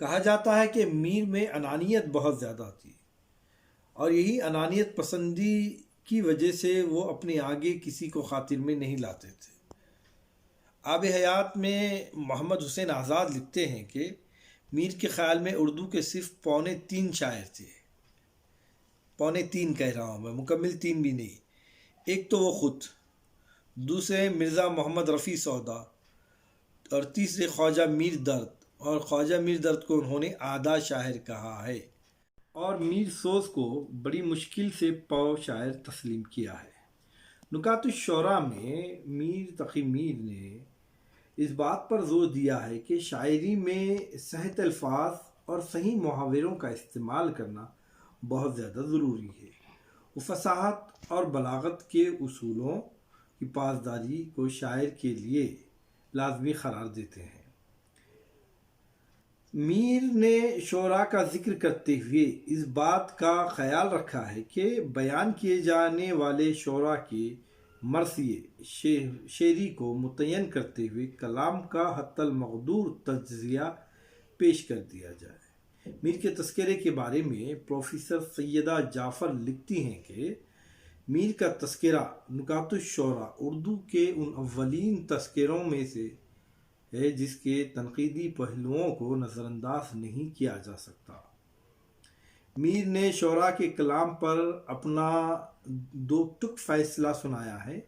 کہا جاتا ہے کہ میر میں انانیت بہت زیادہ تھی، اور یہی انانیت پسندی کی وجہ سے وہ اپنے آگے کسی کو خاطر میں نہیں لاتے تھے۔ آب حیات میں محمد حسین آزاد لکھتے ہیں کہ میر کے خیال میں اردو کے صرف 3.25 شاعر تھے۔ 3.25 کہہ رہا ہوں میں، مکمل 3 بھی نہیں۔ ایک تو وہ خود، دوسرے مرزا محمد رفیع سودا، اور تیسرے خواجہ میر درد، اور خواجہ میر درد کو انہوں نے آدھا شاعر کہا ہے، اور میر سوز کو بڑی مشکل سے پاؤ شاعر تسلیم کیا ہے۔ نکات الشعراء میں میر تقی میر نے اس بات پر زور دیا ہے کہ شاعری میں صحت الفاظ اور صحیح محاوروں کا استعمال کرنا بہت زیادہ ضروری ہے۔ وہ فصاحت اور بلاغت کے اصولوں کی پاسداری کو شاعر کے لیے لازمی قرار دیتے ہیں۔ میر نے شعراء کا ذکر کرتے ہوئے اس بات کا خیال رکھا ہے کہ بیان کیے جانے والے شعراء کے مرثیے شعری کو متعین کرتے ہوئے کلام کا حتی المقدور تجزیہ پیش کر دیا جائے۔ میر کے تذکرے کے بارے میں پروفیسر سیدہ جعفر لکھتی ہیں کہ میر کا تذکرہ نکات الشعراء اردو کے ان اولین تذکروں میں سے ہے جس کے تنقیدی پہلوؤں کو نظر انداز نہیں کیا جا سکتا۔ میر نے شعراء کے کلام پر اپنا دو ٹک فیصلہ سنایا ہے۔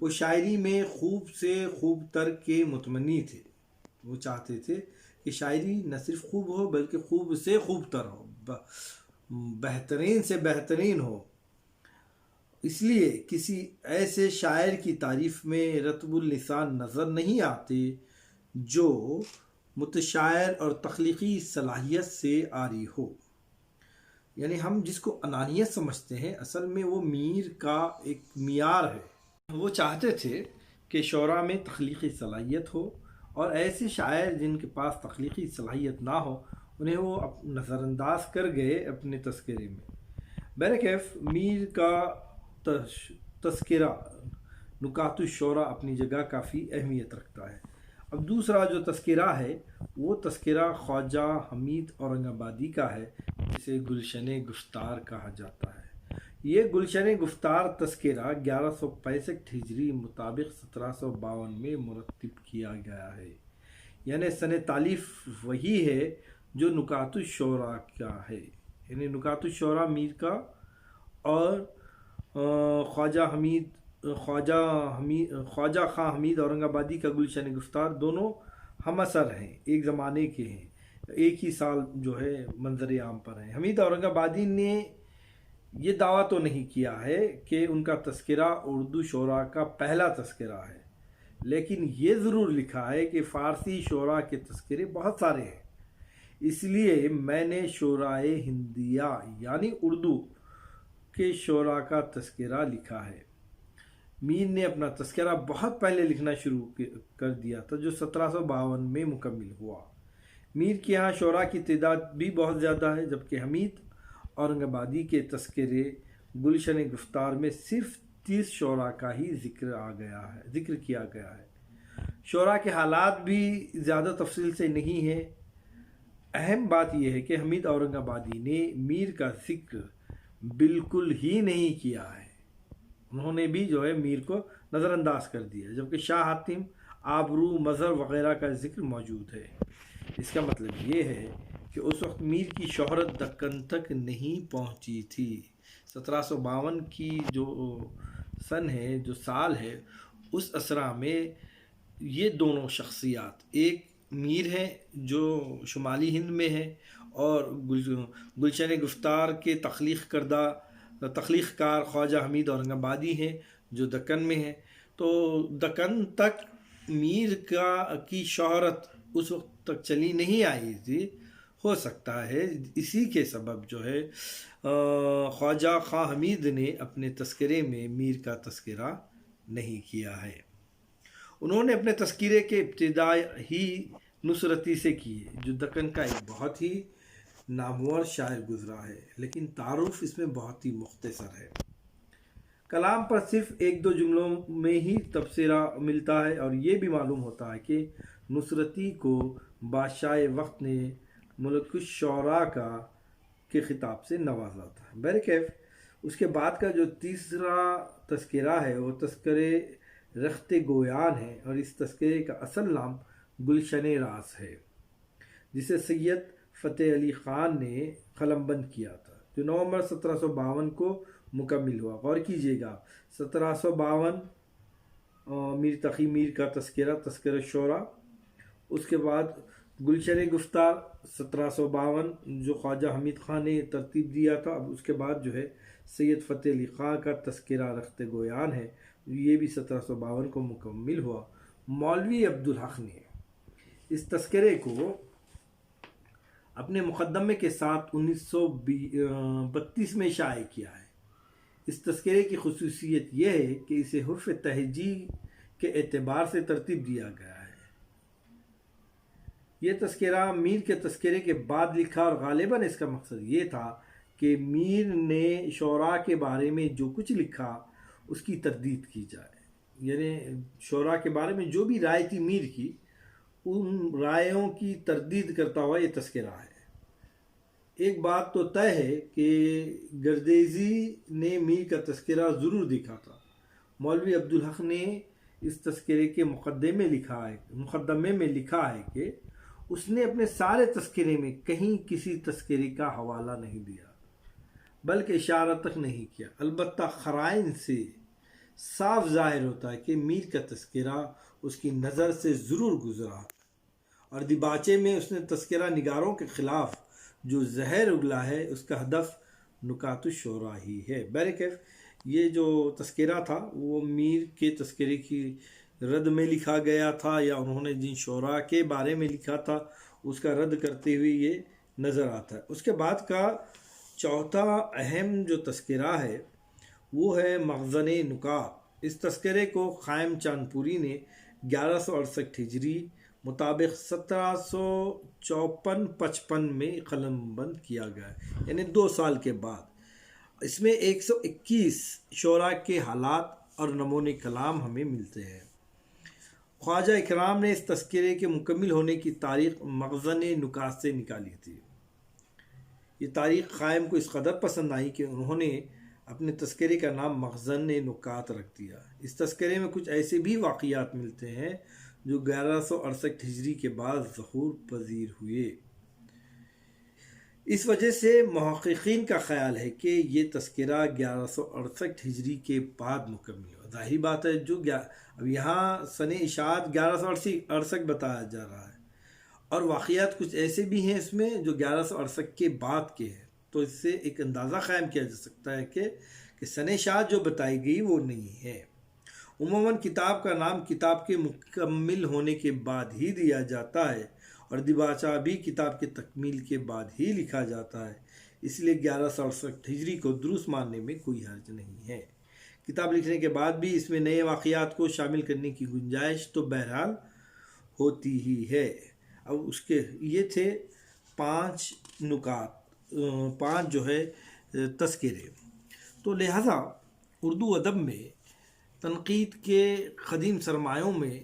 وہ شاعری میں خوب سے خوب تر کے متمنی تھے۔ وہ چاہتے تھے کہ شاعری نہ صرف خوب ہو بلکہ خوب سے خوب تر ہو، بہترین سے بہترین ہو۔ اس لیے کسی ایسے شاعر کی تعریف میں رطب اللسان نظر نہیں آتے جو متشاعر اور تخلیقی صلاحیت سے عاری ہو۔ یعنی ہم جس کو انانیت سمجھتے ہیں اصل میں وہ میر کا ایک معیار ہے۔ وہ چاہتے تھے کہ شعراء میں تخلیقی صلاحیت ہو، اور ایسے شاعر جن کے پاس تخلیقی صلاحیت نہ ہو انہیں وہ نظر انداز کر گئے اپنے تذکرے میں۔ بہرکیف میر کا تذکرہ نکات الشعراء اپنی جگہ کافی اہمیت رکھتا ہے۔ اب دوسرا جو تذکرہ ہے وہ تذکرہ خواجہ حمید اورنگ آبادی کا ہے، جسے گلشن گفتار کہا جاتا ہے۔ یہ گلشن گفتار تذکرہ 1165 ہجری مطابق 1752 میں مرتب کیا گیا ہے، یعنی سن تالیف وہی ہے جو نکات الشعراء کا ہے۔ یعنی نکات الشعراء میر کا اور خواجہ خواں حمید اورنگ آبادی کا گلشن گفتار دونوں ہم اثر ہیں، ایک زمانے کے ہیں، ایک ہی سال جو ہے منظر عام پر ہیں۔ حمید اورنگ آبادی نے یہ دعویٰ تو نہیں کیا ہے کہ ان کا تذکرہ اردو شعراء کا پہلا تذکرہ ہے، لیکن یہ ضرور لکھا ہے کہ فارسی شعراء کے تذکرے بہت سارے ہیں، اس لیے میں نے شعرائے ہندیہ یعنی اردو کے شعراء کا تذکرہ لکھا ہے۔ میر نے اپنا تذکرہ بہت پہلے لکھنا شروع کر دیا تھا جو 1752 میں مکمل ہوا۔ میر کے ہاں شعراء کی تعداد بھی بہت زیادہ ہے، جبکہ حمید اورنگ آبادی کے تذکرے گلشن گفتار میں صرف 30 شعراء کا ہی ذکر کیا گیا ہے۔ شعراء کے حالات بھی زیادہ تفصیل سے نہیں ہیں۔ اہم بات یہ ہے کہ حمید اورنگ آبادی نے میر کا ذکر بالکل ہی نہیں کیا ہے، انہوں نے بھی جو ہے میر کو نظر انداز کر دیا، جبکہ شاہ حاتم، آبرو، مظہر وغیرہ کا ذکر موجود ہے۔ اس کا مطلب یہ ہے کہ اس وقت میر کی شہرت دکن تک نہیں پہنچی تھی۔ 1752 کی جو سن ہے، جو سال ہے، اس اسرا میں یہ دونوں شخصیات، ایک میر ہیں جو شمالی ہند میں ہے، اور گلشن گفتار کے تخلیق کار خواجہ حمید اورنگ آبادی ہیں جو دکن میں ہیں۔ تو دکن تک میر کی شہرت اس وقت تک چلی نہیں آئی تھی، ہو سکتا ہے اسی کے سبب جو ہے خواجہ خواں حمید نے اپنے تذکرے میں میر کا تذکرہ نہیں کیا ہے۔ انہوں نے اپنے تذکرے کے ابتدا ہی نصرتی سے کی ہے، جو دکن کا ایک بہت ہی نامور شاعر گزرا ہے، لیکن تعارف اس میں بہت ہی مختصر ہے۔ کلام پر صرف 1-2 جملوں میں ہی تبصرہ ملتا ہے، اور یہ بھی معلوم ہوتا ہے کہ نصرتی کو بادشاہ وقت نے ملک الشعراء کے خطاب سے نوازا تھا۔ بہرکیف اس کے بعد کا جو تیسرا تذکرہ ہے وہ تذکرے رخت گویان ہے، اور اس تذکرے کا اصل نام گلشن راز ہے، جسے سید فتح علی خان نے قلم بند کیا تھا، جو نومبر 1752 کو مکمل ہوا۔ غور کیجیے گا، 1752 میر تقی میر کا تذکرہ، تذکرہ شعراء، اس کے بعد گلشن گفتار 1752 جو خواجہ حمید خان نے ترتیب دیا تھا، اب اس کے بعد جو ہے سید فتح علی خان کا تذکرہ رخت گویان ہے، یہ بھی 1752 کو مکمل ہوا۔ مولوی عبدالحق نے اس تذکرے کو اپنے مقدمے کے ساتھ 1932 میں شائع کیا ہے۔ اس تذکرے کی خصوصیت یہ ہے کہ اسے حرف تہجی کے اعتبار سے ترتیب دیا گیا ہے۔ یہ تذکرہ میر کے تذکرے کے بعد لکھا، اور غالباً اس کا مقصد یہ تھا کہ میر نے شعراء کے بارے میں جو کچھ لکھا اس کی تردید کی جائے، یعنی شعراء کے بارے میں جو بھی رائے تھی میر کی، ان رائےوں کی تردید کرتا ہوا یہ تذکرہ ہے۔ ایک بات تو طے ہے کہ گردیزی نے میر کا تذکرہ ضرور دیکھا تھا۔ مولوی عبدالحق نے اس تذکرے کے مقدمے میں لکھا ہے کہ اس نے اپنے سارے تذکرے میں کہیں کسی تذکرے کا حوالہ نہیں دیا، بلکہ اشارہ تک نہیں کیا۔ البتہ قرائن سے صاف ظاہر ہوتا ہے کہ میر کا تذکرہ اس کی نظر سے ضرور گزرا، اور دیباچے میں اس نے تذکرہ نگاروں کے خلاف جو زہر اگلا ہے اس کا ہدف نکات الشعراء ہی ہے۔ بہرکیف یہ جو تذکرہ تھا وہ میر کے تذکرے کی رد میں لکھا گیا تھا، یا انہوں نے جن شعراء کے بارے میں لکھا تھا اس کا رد کرتے ہوئے یہ نظر آتا ہے۔ اس کے بعد کا چوتھا اہم جو تذکرہ ہے وہ ہے مخزن نکات۔ اس تذکرے کو قائم چاندپوری نے 1168 ہجری مطابق 1754-55 میں قلم بند کیا گیا، یعنی 2 سال کے بعد۔ اس میں 121 شعراء کے حالات اور نمونے کلام ہمیں ملتے ہیں۔ خواجہ اکرام نے اس تذکرے کے مکمل ہونے کی تاریخ مخزن نکات سے نکالی تھی۔ یہ تاریخ قائم کو اس قدر پسند آئی کہ انہوں نے اپنے تذکرے کا نام مخزن نکات رکھ دیا۔ اس تذکرے میں کچھ ایسے بھی واقعات ملتے ہیں جو 1168 ہجری کے بعد ظہور پذیر ہوئے۔ اس وجہ سے محققین کا خیال ہے کہ یہ تذکرہ 1168 ہجری کے بعد مکمل ہوا۔ ظاہری بات ہے اب یہاں سن اشاعت 1168 بتایا جا رہا ہے، اور واقعات کچھ ایسے بھی ہیں اس میں جو 1168 کے بعد کے ہیں، تو اس سے ایک اندازہ قائم کیا جا سکتا ہے کہ سن اشاعت جو بتائی گئی وہ نہیں ہے۔ عموماً کتاب کا نام کتاب کے مکمل ہونے کے بعد ہی دیا جاتا ہے، اور دیباچہ بھی کتاب کے تکمیل کے بعد ہی لکھا جاتا ہے، اس لیے 1168 ہجری کو درست ماننے میں کوئی حرج نہیں ہے۔ کتاب لکھنے کے بعد بھی اس میں نئے واقعات کو شامل کرنے کی گنجائش تو بہرحال ہوتی ہی ہے۔ اب اس کے یہ تھے 5 نکات، 5 جو ہے تذکرے۔ تو لہٰذا اردو ادب میں تنقید کے قدیم سرمایوں میں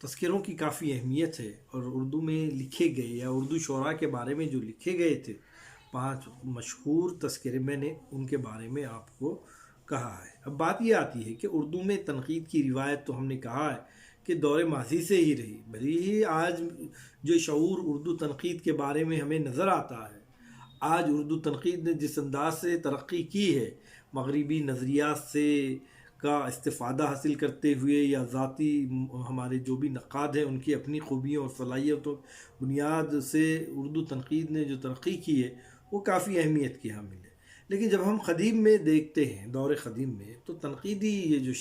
تذکروں کی کافی اہمیت ہے، اور اردو میں لکھے گئے یا اردو شعراء کے بارے میں جو لکھے گئے تھے 5 مشہور تذکرے میں نے ان کے بارے میں آپ کو کہا ہے۔ اب بات یہ آتی ہے کہ اردو میں تنقید کی روایت تو ہم نے کہا ہے کہ دور ماضی سے ہی رہی، بھلی ہی آج جو شعور اردو تنقید کے بارے میں ہمیں نظر آتا ہے، آج اردو تنقید نے جس انداز سے ترقی کی ہے، مغربی نظریات سے کا استفادہ حاصل کرتے ہوئے، یا ذاتی ہمارے جو بھی نقاد ہیں ان کی اپنی خوبیوں اور صلاحیتوں بنیاد سے اردو تنقید نے جو ترقی کی ہے وہ کافی اہمیت کی حامل ہے۔ لیکن جب ہم قدیم میں دیکھتے ہیں، دور قدیم میں، تو تنقیدی یہ جو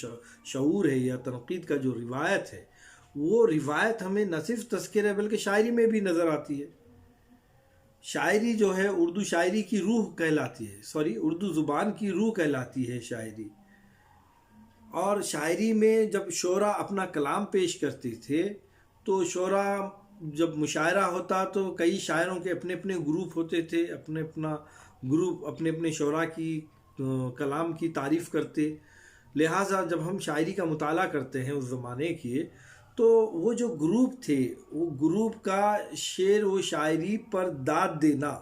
شعور ہے یا تنقید کا جو روایت ہے، وہ روایت ہمیں نہ صرف تذکرہ بلکہ شاعری میں بھی نظر آتی ہے۔ شاعری جو ہے اردو شاعری کی روح کہلاتی ہے، اردو زبان کی روح کہلاتی ہے شاعری۔ اور شاعری میں جب شعراء اپنا کلام پیش کرتے تھے تو شعراء جب مشاعرہ ہوتا تو کئی شاعروں کے اپنے اپنے گروپ ہوتے تھے، اپنے اپنے شعراء کی کلام کی تعریف کرتے۔ لہٰذا جب ہم شاعری کا مطالعہ کرتے ہیں اس زمانے کی، تو وہ جو گروپ تھے وہ گروپ کا شعر و شاعری پر داد دینا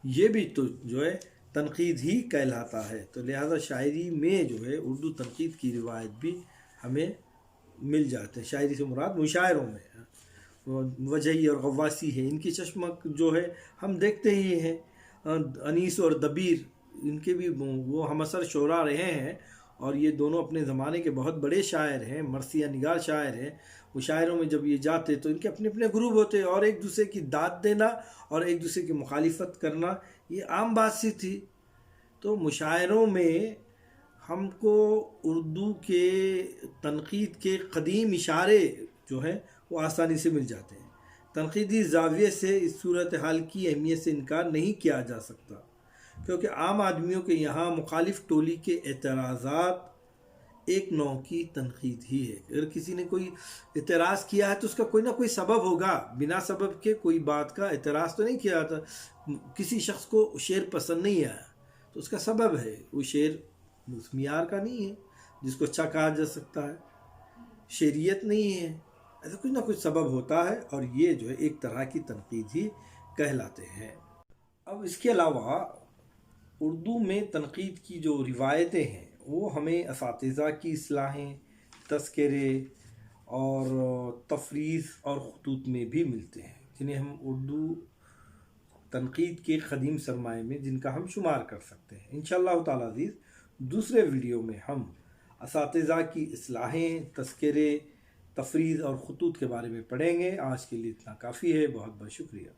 یہ بھی تو جو ہے تنقید ہی کہلاتا ہے. تو لہذا شاعری میں جو ہے اردو تنقید کی روایت بھی ہمیں مل جاتے ہیں. شاعری سے مراد مشاعروں میں وجہی اور غواسی ہے، ان کی چشمک جو ہے ہم دیکھتے ہی ہیں. انیس اور دبیر ان کے بھی وہ ہم اثر شعراء رہے ہیں، اور یہ دونوں اپنے زمانے کے بہت بڑے شاعر ہیں، مرثیہ نگار شاعر ہیں. مشاعروں میں جب یہ جاتے تو ان کے اپنے اپنے گروپ ہوتے، اور ایک دوسرے کی داد دینا اور ایک دوسرے کی مخالفت کرنا یہ عام بات سی تھی. تو مشاعروں میں ہم کو اردو کے تنقید کے قدیم اشارے جو ہیں وہ آسانی سے مل جاتے ہیں. تنقیدی زاویے سے اس صورتحال کی اہمیت سے انکار نہیں کیا جا سکتا، کیونکہ عام آدمیوں کے یہاں مخالف ٹولی کے اعتراضات ایک نوع کی تنقید ہی ہے. اگر کسی نے کوئی اعتراض کیا ہے تو اس کا کوئی نہ کوئی سبب ہوگا. بنا سبب کے کوئی بات کا اعتراض تو نہیں کیا جاتا. کسی شخص کو شعر پسند نہیں آیا تو اس کا سبب ہے، وہ شعر اس معیار کا نہیں ہے جس کو اچھا کہا جا سکتا ہے، شعریت نہیں ہے. ایسا کچھ نہ کچھ سبب ہوتا ہے، اور یہ جو ہے ایک طرح کی تنقید ہی کہلاتے ہیں. اب اس کے علاوہ اردو میں تنقید کی جو روایتیں ہیں وہ ہمیں اساتذہ کی اصلاحیں، تذکرے اور تفریح اور خطوط میں بھی ملتے ہیں، جنہیں ہم اردو تنقید کے قدیم سرمایہ میں جن کا ہم شمار کر سکتے ہیں. انشاءاللہ تعالی عزیز دوسرے ویڈیو میں ہم اساتذہ کی اصلاحیں، تذکرے، تفریح اور خطوط کے بارے میں پڑھیں گے. آج کے لیے اتنا کافی ہے. بہت بہت شکریہ.